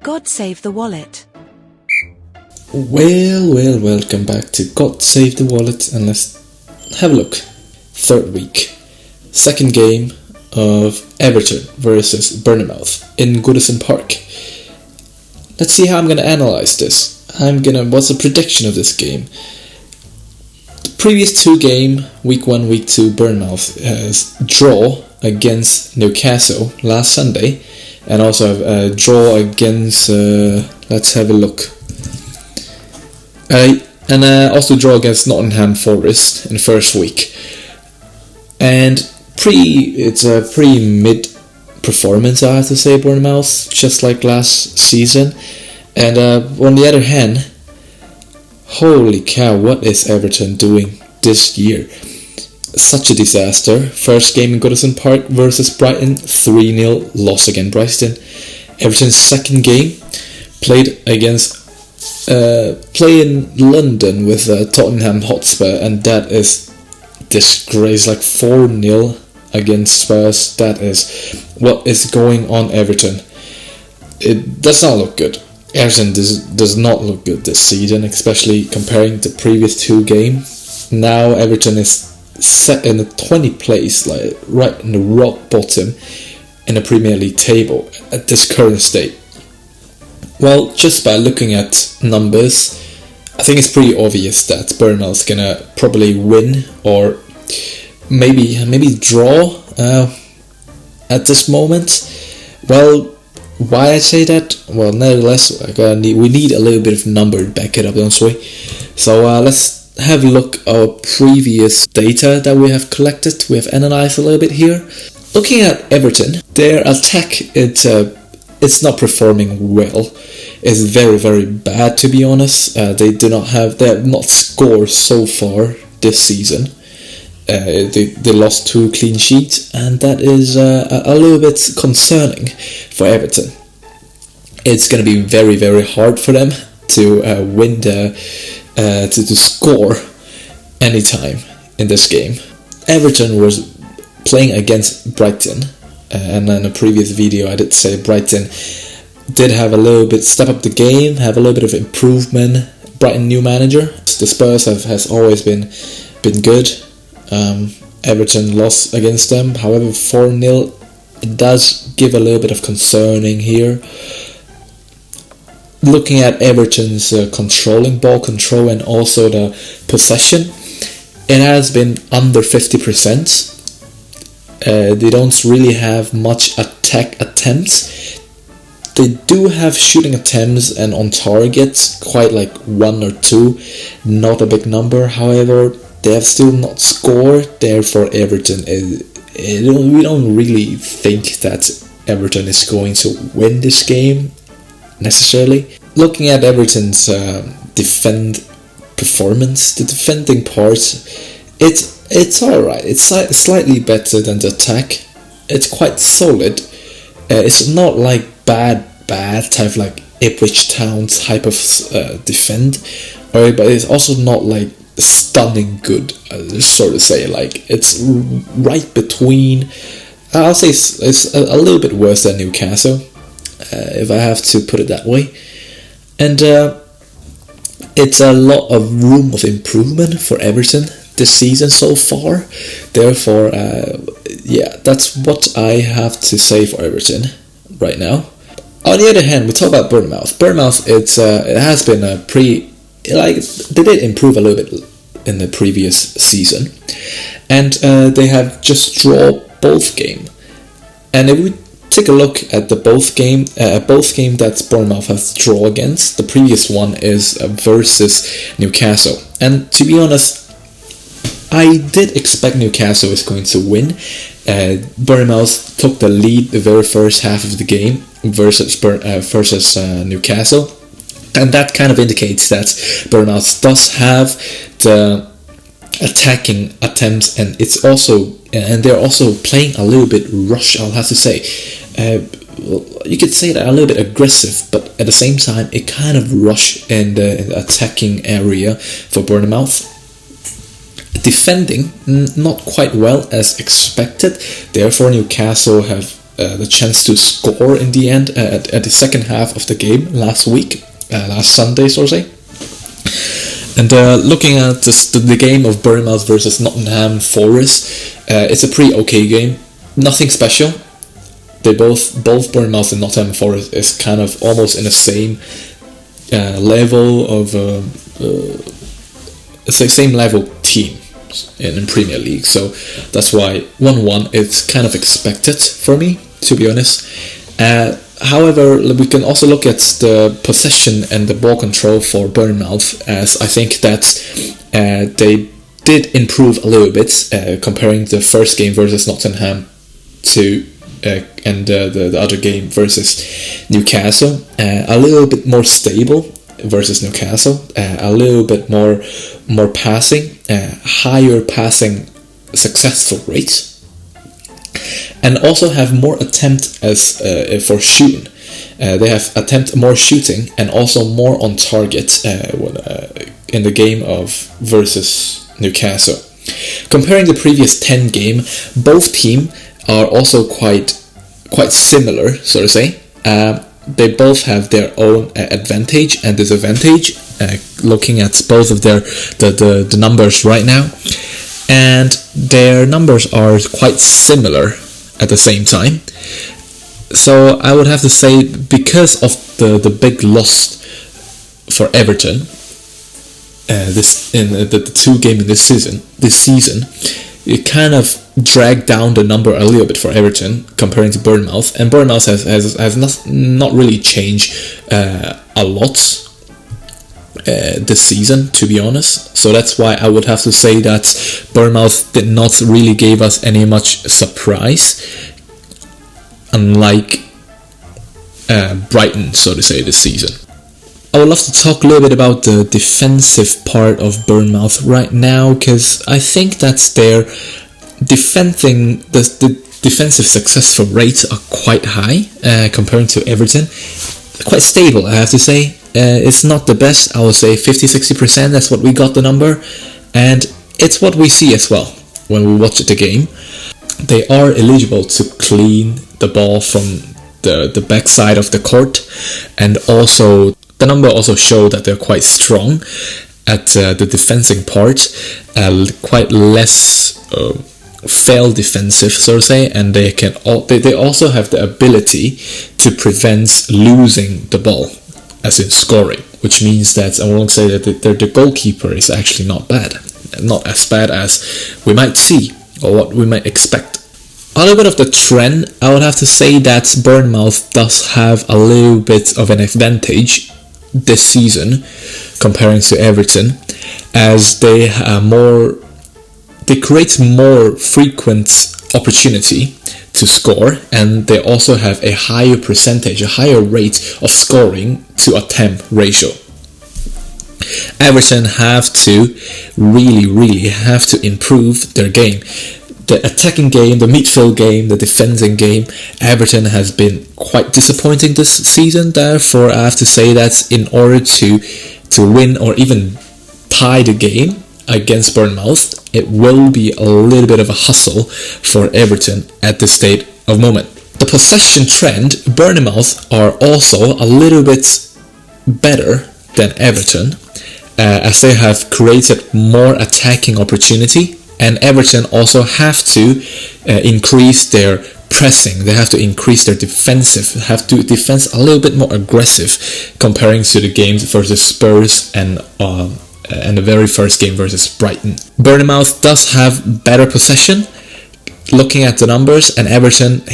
God Save the Wallet. Welcome back to God Save the Wallet, and let's have a look. Third week. Second game of Everton versus Bournemouth in Goodison Park. Let's see how I'm going to analyze this. What's the prediction of this game? The previous two game, week 1, week 2, Bournemouth has draw against Newcastle last Sunday, and also a draw against, let's have a look. And also draw against Nottingham Forest in the first week. And it's a pretty mid performance, I have to say, Bournemouth, just like last season. And on the other hand, holy cow, what is Everton doing this year? Such a disaster. First game in Goodison Park versus Brighton, 3-0 loss against Brighton. Everton's second game, play in London with Tottenham Hotspur, and that is disgrace, like 4-0 against Spurs. That is what is going on, Everton. It does not look good. Everton does not look good this season, especially comparing the previous two games. Now Everton is set in the 20th place, like right in the rock bottom in the Premier League table at this current state. Well, just by looking at numbers, I think it's pretty obvious that Bournemouth's gonna probably win or maybe draw at this moment. Well, why I say that? Well, nevertheless, we need a little bit of number to back it up, don't we? So let's have a look at our previous data that we have collected. We have analyzed a little bit here. Looking at Everton, their attack, it's not performing well. It's very, very bad, to be honest. They have not scored so far this season. They lost 2 clean sheets, and that is a little bit concerning for Everton. It's going to be very, very hard for them to win to score anytime in this game. Everton was playing against Brighton, and in a previous video I did say Brighton did have a little bit step up the game, have a little bit of improvement. Brighton new manager. The Spurs has always been good. Everton lost against them, however 4-0, it does give a little bit of concerning here. Looking at Everton's ball control and also the possession, it has been under 50%. They don't really have much attack attempts. They do have shooting attempts and on targets, quite like 1 or 2, not a big number. However, they have still not scored. Therefore, Everton we don't really think that Everton is going to win this game necessarily. Looking at Everton's performance, the defending part, it's alright. It's slightly better than the attack. It's quite solid. It's not like bad type of like Ipswich Town type of defend, but it's also not like stunning good, sort of say. Like it's right between. I'll say it's a little bit worse than Newcastle, if I have to put it that way, and it's a lot of room of improvement for Everton this season so far. Therefore, that's what I have to say for Everton right now. On the other hand, we talk about Bournemouth. Bournemouth, it has been a they did improve a little bit in the previous season, and they have just drawn both game. And if we take a look at the both game that Bournemouth has drawn against, the previous one is versus Newcastle. And to be honest, I did expect Newcastle was going to win. Bournemouth took the lead the very first half of the game versus Newcastle, and that kind of indicates that Bournemouth does have the attacking attempts, and they're also playing a little bit rush. I'll have to say, you could say that a little bit aggressive, but at the same time, it kind of rush in the attacking area for Bournemouth. Defending not quite well as expected. Therefore, Newcastle have the chance to score in the end at the second half of the game last Sunday, so to say. And looking at the game of Bournemouth versus Nottingham Forest, it's a pretty okay game. Nothing special. They both Bournemouth and Nottingham Forest is kind of almost in the same level of it's the same level team in Premier League, so that's why 1-1 is kind of expected for me, to be honest. However, we can also look at the possession and the ball control for Bournemouth, as I think that they did improve a little bit comparing the first game versus Nottingham to and the other game versus Newcastle. A little bit more stable versus Newcastle, a little bit more passing, higher passing successful rate, and also have more attempt as for shooting. They have attempt more shooting and also more on target in the game of versus Newcastle. Comparing the previous 10 game, both teams are also quite similar, so to say. They both have their own advantage and disadvantage. Looking at both of the numbers right now, and their numbers are quite similar at the same time. So I would have to say, because of the big loss for Everton, this in the 2 games in this season, it kind of dragged down the number a little bit for Everton comparing to Bournemouth, and Bournemouth has not really changed a lot this season, to be honest. So that's why I would have to say that Bournemouth did not really give us any much surprise, unlike Brighton, so to say, this season. I would love to talk a little bit about the defensive part of Bournemouth right now, because I think that their the defensive successful rates are quite high comparing to Everton. Quite stable, I have to say. It's not the best, I would say 50-60%, that's what we got the number, and it's what we see as well when we watch the game. They are eligible to clean the ball from the backside of the court, and also the number also show that they're quite strong at the defending part, quite less fail defensive, so to say, and they also have the ability to prevent losing the ball, as in scoring, which means that I won't say that the goalkeeper is actually not bad, not as bad as we might see or what we might expect. A little bit of the trend, I would have to say that Bournemouth does have a little bit of an advantage this season comparing to Everton, as they create more frequent opportunity to score, and they also have a higher percentage, a higher rate of scoring to attempt ratio. Everton have to really have to improve their game. The attacking game, the midfield game, the defending game, Everton has been quite disappointing this season. Therefore, I have to say that in order to win or even tie the game against Bournemouth, it will be a little bit of a hustle for Everton at this state of moment. The possession trend, Bournemouth are also a little bit better than Everton, as they have created more attacking opportunity, and Everton also have to increase their pressing. They have to increase their defensive, have to defend a little bit more aggressive comparing to the games versus Spurs and the very first game versus Brighton. Bournemouth does have better possession, looking at the numbers, and Everton,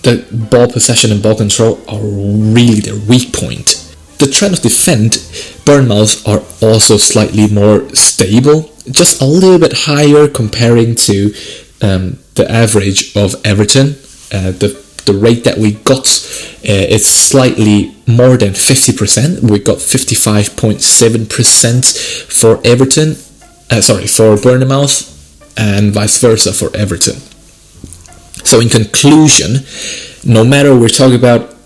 the ball possession and ball control are really their weak point. The trend of defend, Bournemouth are also slightly more stable, just a little bit higher comparing to the average of Everton. The rate that we got is slightly more than 50%. We got 55.7% for Everton, for Bournemouth, and vice versa for Everton. So in conclusion, no matter we're talking about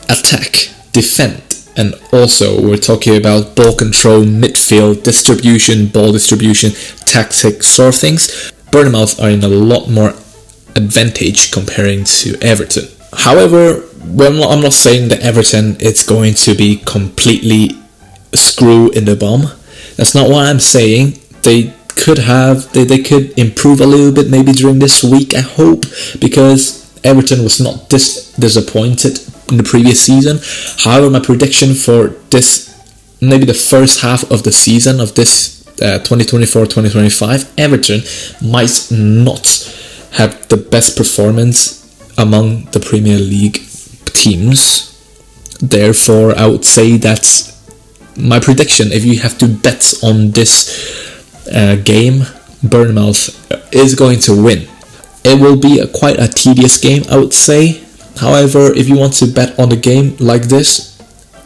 attack, defend, and also we're talking about ball control, midfield, distribution, ball distribution, tactics, sort of things, Bournemouth are in a lot more advantage comparing to Everton. However, I'm not saying that Everton is going to be completely screw in the bum. That's not what I'm saying. They could improve a little bit maybe during this week, I hope, because Everton was not this disappointed in the previous season. However, my prediction for this, maybe the first half of the season of this 2024-2025, Everton might not have the best performance among the Premier League teams. Therefore, I would say that's my prediction. If you have to bet on this game, Bournemouth is going to win. It will be quite a tedious game, I would say. However, if you want to bet on a game like this,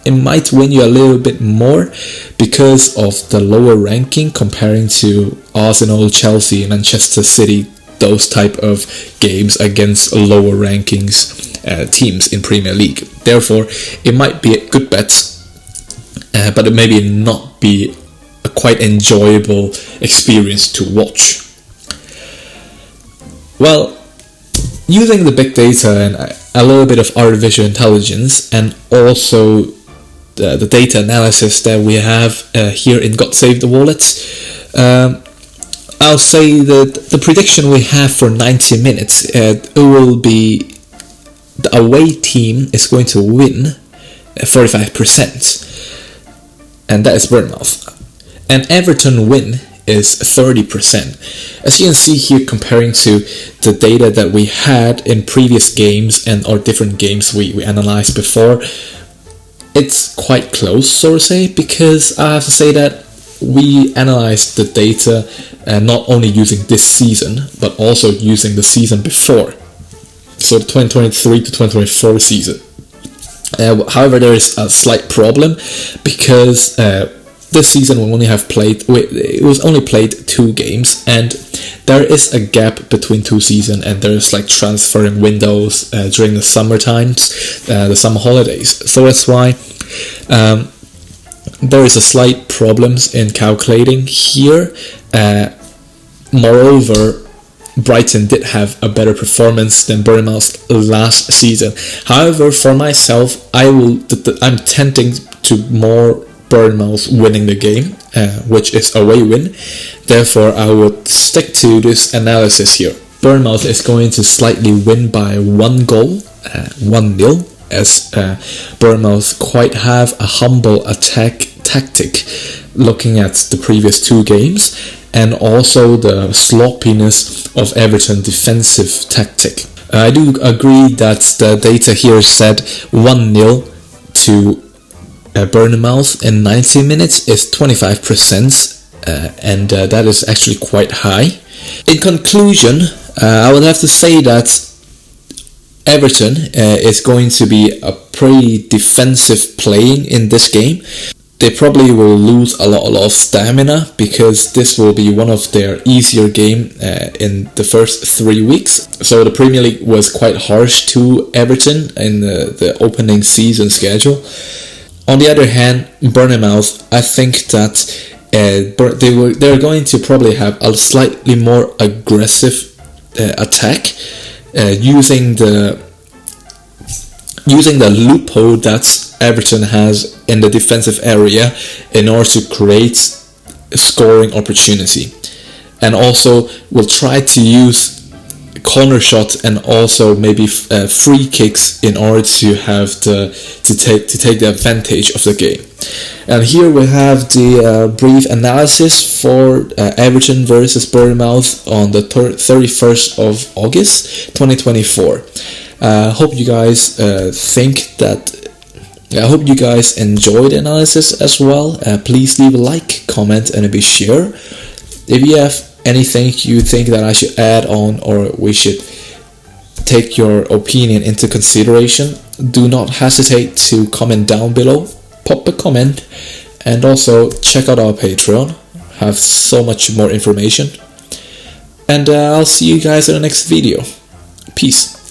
it might win you a little bit more because of the lower ranking comparing to Arsenal, Chelsea, Manchester City, those type of games against lower rankings teams in Premier League. Therefore, it might be a good bet, but it maybe not be a quite enjoyable experience to watch. Well, using the big data and a little bit of artificial intelligence, and also the data analysis that we have here in God Save the Wallet, I'll say that the prediction we have for 90 minutes, it will be the away team is going to win 45%, and that is Bournemouth. And Everton win is 30%. As you can see here, comparing to the data that we had in previous games or different games we analyzed before, it's quite close, so to say, because I have to say that we analyzed the data not only using this season, but also using the season before, so the 2023 to 2024 season. However, there is a slight problem because this season it was only played 2 games, and there is a gap between 2 seasons, and there's like transferring windows during the summer times, the summer holidays. So that's why there is a slight problems in calculating here. Moreover, Brighton did have a better performance than Bournemouth last season. However, for myself, I'm tending to more Bournemouth winning the game, which is away win. Therefore, I would stick to this analysis here. Bournemouth is going to slightly win by 1 goal, 1-0, as Bournemouth quite have a humble attack tactic looking at the previous 2 games, and also the sloppiness of Everton defensive tactic. I do agree that the data here said 1-0 to Bournemouth in 90 minutes is 25%, and that is actually quite high. In conclusion, I would have to say that Everton is going to be a pretty defensive playing in this game. They probably will lose a lot of stamina because this will be one of their easier game in the first 3 weeks. So the Premier League was quite harsh to Everton in the opening season schedule. On the other hand, Bournemouth, I think that they're going to probably have a slightly more aggressive attack, using the loophole that Everton has in the defensive area in order to create a scoring opportunity, and also will try to use corner shot and also maybe free kicks in order to have to take the advantage of the game. And here we have the brief analysis for Everton versus Bournemouth on the 31st of August 2024. Hope you guys I hope you guys enjoyed the analysis as well. Please leave a like, comment, and maybe share. If you have anything you think that I should add on, or we should take your opinion into consideration, do not hesitate to comment down below. Pop a comment, and also check out our Patreon. Have so much more information. And I'll see you guys in the next video. Peace.